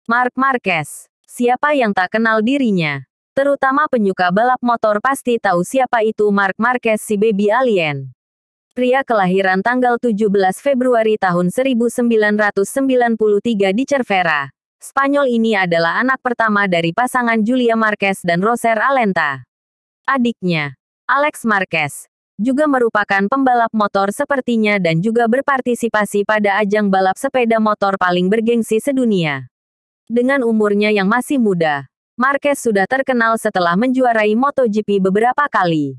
Marc Marquez. Siapa yang tak kenal dirinya? Terutama penyuka balap motor pasti tahu siapa itu Marc Marquez, si baby alien. Pria kelahiran tanggal 17 Februari tahun 1993 di Cervera, Spanyol ini adalah anak pertama dari pasangan Julia Marquez dan Roser Alenta. Adiknya, Alex Marquez, juga merupakan pembalap motor sepertinya dan juga berpartisipasi pada ajang balap sepeda motor paling bergengsi sedunia. Dengan umurnya yang masih muda, Marquez sudah terkenal setelah menjuarai MotoGP beberapa kali.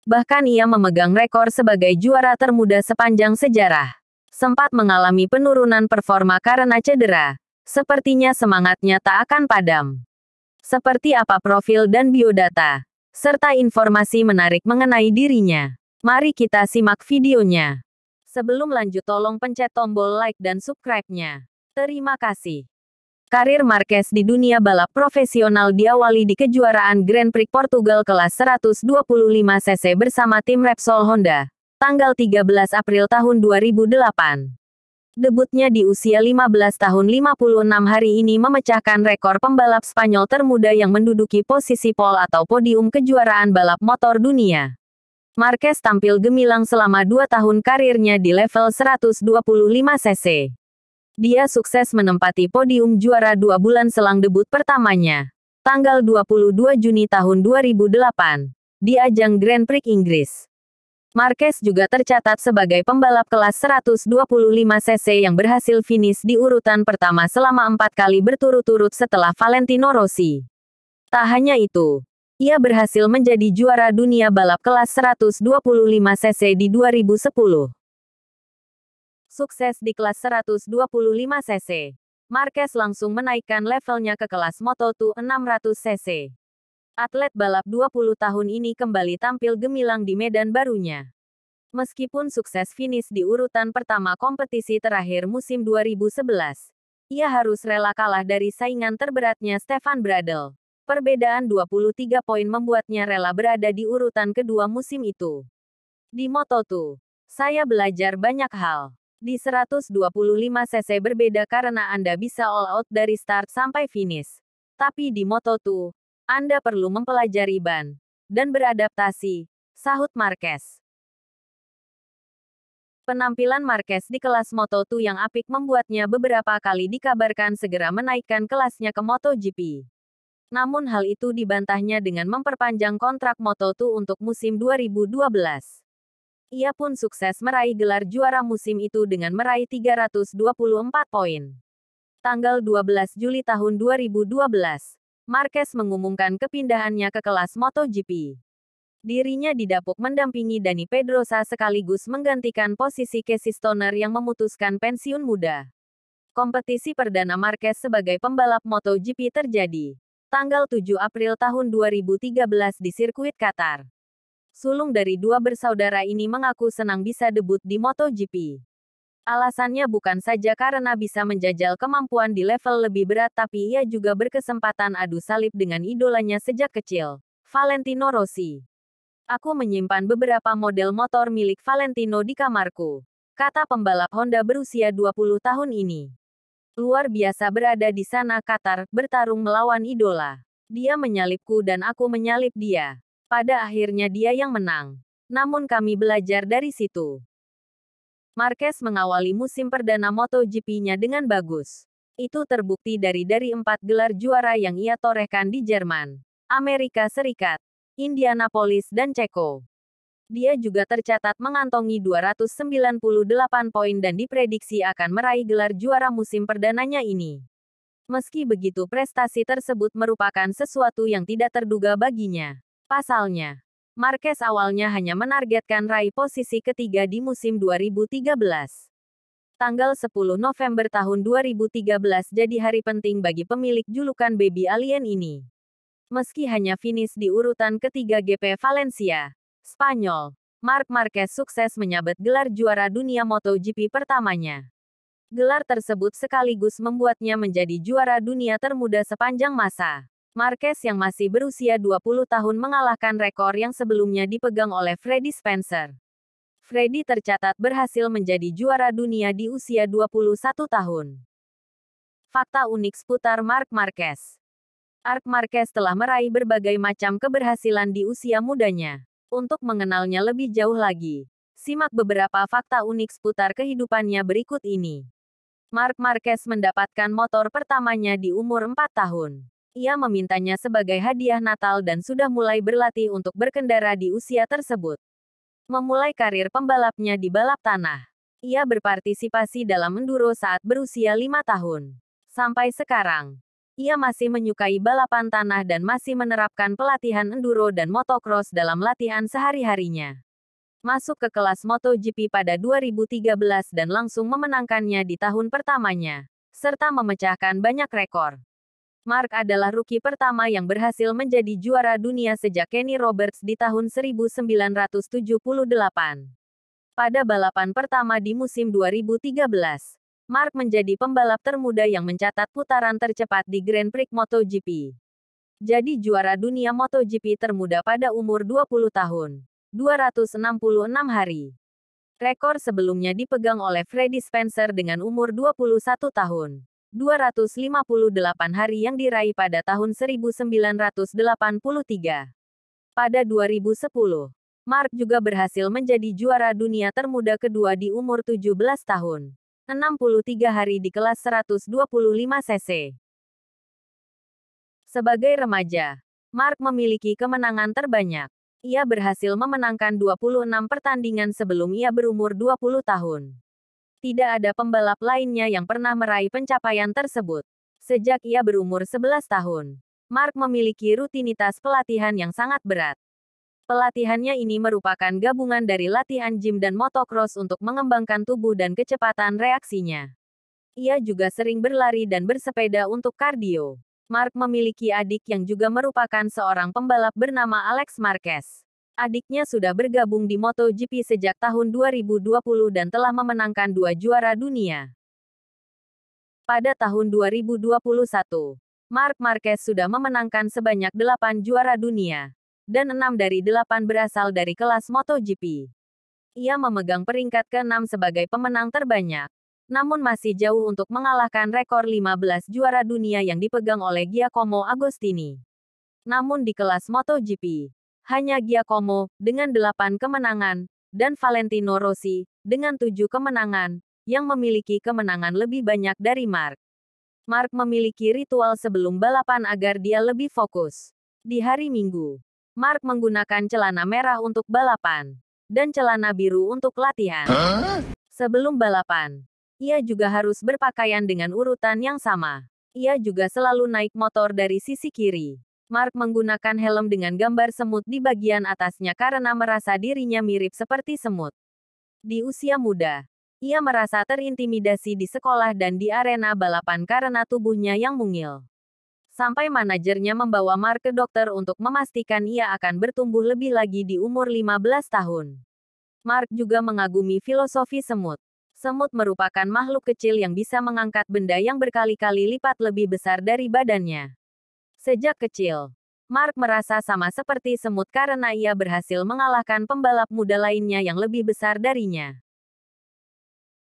Bahkan ia memegang rekor sebagai juara termuda sepanjang sejarah. Sempat mengalami penurunan performa karena cedera. Sepertinya semangatnya tak akan padam. Seperti apa profil dan biodata, serta informasi menarik mengenai dirinya? Mari kita simak videonya. Sebelum lanjut tolong pencet tombol like dan subscribe-nya. Terima kasih. Karir Marquez di dunia balap profesional diawali di kejuaraan Grand Prix Portugal kelas 125cc bersama tim Repsol Honda, tanggal 13 April tahun 2008. Debutnya di usia 15 tahun 56 hari ini memecahkan rekor pembalap Spanyol termuda yang menduduki posisi pole atau podium kejuaraan balap motor dunia. Marquez tampil gemilang selama 2 tahun karirnya di level 125cc. Dia sukses menempati podium juara 2 bulan selang debut pertamanya, tanggal 22 Juni tahun 2008, di ajang Grand Prix Inggris. Marquez juga tercatat sebagai pembalap kelas 125cc yang berhasil finish di urutan pertama selama 4 kali berturut-turut setelah Valentino Rossi. Tak hanya itu, ia berhasil menjadi juara dunia balap kelas 125cc di 2010. Sukses di kelas 125cc, Marquez langsung menaikkan levelnya ke kelas Moto2 600cc. Atlet balap 20 tahun ini kembali tampil gemilang di medan barunya. Meskipun sukses finish di urutan pertama kompetisi terakhir musim 2011, ia harus rela kalah dari saingan terberatnya Stefan Bradl. Perbedaan 23 poin membuatnya rela berada di urutan kedua musim itu. Di Moto2, saya belajar banyak hal. Di 125cc berbeda karena Anda bisa all out dari start sampai finish. Tapi di Moto2, Anda perlu mempelajari ban dan beradaptasi, sahut Marquez. Penampilan Marquez di kelas Moto2 yang apik membuatnya beberapa kali dikabarkan segera menaikkan kelasnya ke MotoGP. Namun hal itu dibantahnya dengan memperpanjang kontrak Moto2 untuk musim 2012. Ia pun sukses meraih gelar juara musim itu dengan meraih 324 poin. Tanggal 12 Juli tahun 2012, Marquez mengumumkan kepindahannya ke kelas MotoGP. Dirinya didapuk mendampingi Dani Pedrosa sekaligus menggantikan posisi Casey Stoner yang memutuskan pensiun muda. Kompetisi perdana Marquez sebagai pembalap MotoGP terjadi tanggal 7 April tahun 2013 di sirkuit Qatar. Sulung dari dua bersaudara ini mengaku senang bisa debut di MotoGP. Alasannya bukan saja karena bisa menjajal kemampuan di level lebih berat tapi ia juga berkesempatan adu salib dengan idolanya sejak kecil, Valentino Rossi. Aku menyimpan beberapa model motor milik Valentino di kamarku, kata pembalap Honda berusia 20 tahun ini. Luar biasa berada di sana Qatar, bertarung melawan idola. Dia menyalipku dan aku menyalip dia. Pada akhirnya dia yang menang. Namun kami belajar dari situ. Marquez mengawali musim perdana MotoGP-nya dengan bagus. Itu terbukti dari 4 gelar juara yang ia torehkan di Jerman, Amerika Serikat, Indianapolis dan Ceko. Dia juga tercatat mengantongi 298 poin dan diprediksi akan meraih gelar juara musim perdananya ini. Meski begitu prestasi tersebut merupakan sesuatu yang tidak terduga baginya. Pasalnya, Marquez awalnya hanya menargetkan raih posisi ketiga di musim 2013. Tanggal 10 November tahun 2013 jadi hari penting bagi pemilik julukan Baby Alien ini. Meski hanya finish di urutan ketiga GP Valencia, Spanyol, Marc Marquez sukses menyabet gelar juara dunia MotoGP pertamanya. Gelar tersebut sekaligus membuatnya menjadi juara dunia termuda sepanjang masa. Marquez yang masih berusia 20 tahun mengalahkan rekor yang sebelumnya dipegang oleh Freddie Spencer. Freddie tercatat berhasil menjadi juara dunia di usia 21 tahun. Fakta unik seputar Marc Marquez. Marc Marquez telah meraih berbagai macam keberhasilan di usia mudanya. Untuk mengenalnya lebih jauh lagi, simak beberapa fakta unik seputar kehidupannya berikut ini. Marc Marquez mendapatkan motor pertamanya di umur 4 tahun. Ia memintanya sebagai hadiah Natal dan sudah mulai berlatih untuk berkendara di usia tersebut. Memulai karir pembalapnya di balap tanah. Ia berpartisipasi dalam enduro saat berusia 5 tahun. Sampai sekarang, ia masih menyukai balapan tanah dan masih menerapkan pelatihan enduro dan motocross dalam latihan sehari-harinya. Masuk ke kelas MotoGP pada 2013 dan langsung memenangkannya di tahun pertamanya, serta memecahkan banyak rekor. Marc adalah rookie pertama yang berhasil menjadi juara dunia sejak Kenny Roberts di tahun 1978. Pada balapan pertama di musim 2013, Marc menjadi pembalap termuda yang mencatat putaran tercepat di Grand Prix MotoGP. Jadi juara dunia MotoGP termuda pada umur 20 tahun, 266 hari. Rekor sebelumnya dipegang oleh Freddie Spencer dengan umur 21 tahun. 258 hari yang diraih pada tahun 1983. Pada 2010, Marc juga berhasil menjadi juara dunia termuda kedua di umur 17 tahun. 63 hari di kelas 125 cc. Sebagai remaja, Marc memiliki kemenangan terbanyak. Ia berhasil memenangkan 26 pertandingan sebelum ia berumur 20 tahun. Tidak ada pembalap lainnya yang pernah meraih pencapaian tersebut. Sejak ia berumur 11 tahun, Marc memiliki rutinitas pelatihan yang sangat berat. Pelatihannya ini merupakan gabungan dari latihan gym dan motocross untuk mengembangkan tubuh dan kecepatan reaksinya. Ia juga sering berlari dan bersepeda untuk kardio. Marc memiliki adik yang juga merupakan seorang pembalap bernama Alex Marquez. Adiknya sudah bergabung di MotoGP sejak tahun 2020 dan telah memenangkan 2 juara dunia. Pada tahun 2021, Marc Marquez sudah memenangkan sebanyak 8 juara dunia, dan 6 dari 8 berasal dari kelas MotoGP. Ia memegang peringkat ke-6 sebagai pemenang terbanyak, namun masih jauh untuk mengalahkan rekor 15 juara dunia yang dipegang oleh Giacomo Agostini. Namun di kelas MotoGP, hanya Giacomo, dengan 8 kemenangan, dan Valentino Rossi, dengan 7 kemenangan, yang memiliki kemenangan lebih banyak dari Marc. Marc memiliki ritual sebelum balapan agar dia lebih fokus. Di hari Minggu, Marc menggunakan celana merah untuk balapan, dan celana biru untuk latihan. Sebelum balapan, ia juga harus berpakaian dengan urutan yang sama. Ia juga selalu naik motor dari sisi kiri. Marc menggunakan helm dengan gambar semut di bagian atasnya karena merasa dirinya mirip seperti semut. Di usia muda, ia merasa terintimidasi di sekolah dan di arena balapan karena tubuhnya yang mungil. Sampai manajernya membawa Marc ke dokter untuk memastikan ia akan bertumbuh lebih lagi di umur 15 tahun. Marc juga mengagumi filosofi semut. Semut merupakan makhluk kecil yang bisa mengangkat benda yang berkali-kali lipat lebih besar dari badannya. Sejak kecil, Marc merasa sama seperti semut karena ia berhasil mengalahkan pembalap muda lainnya yang lebih besar darinya.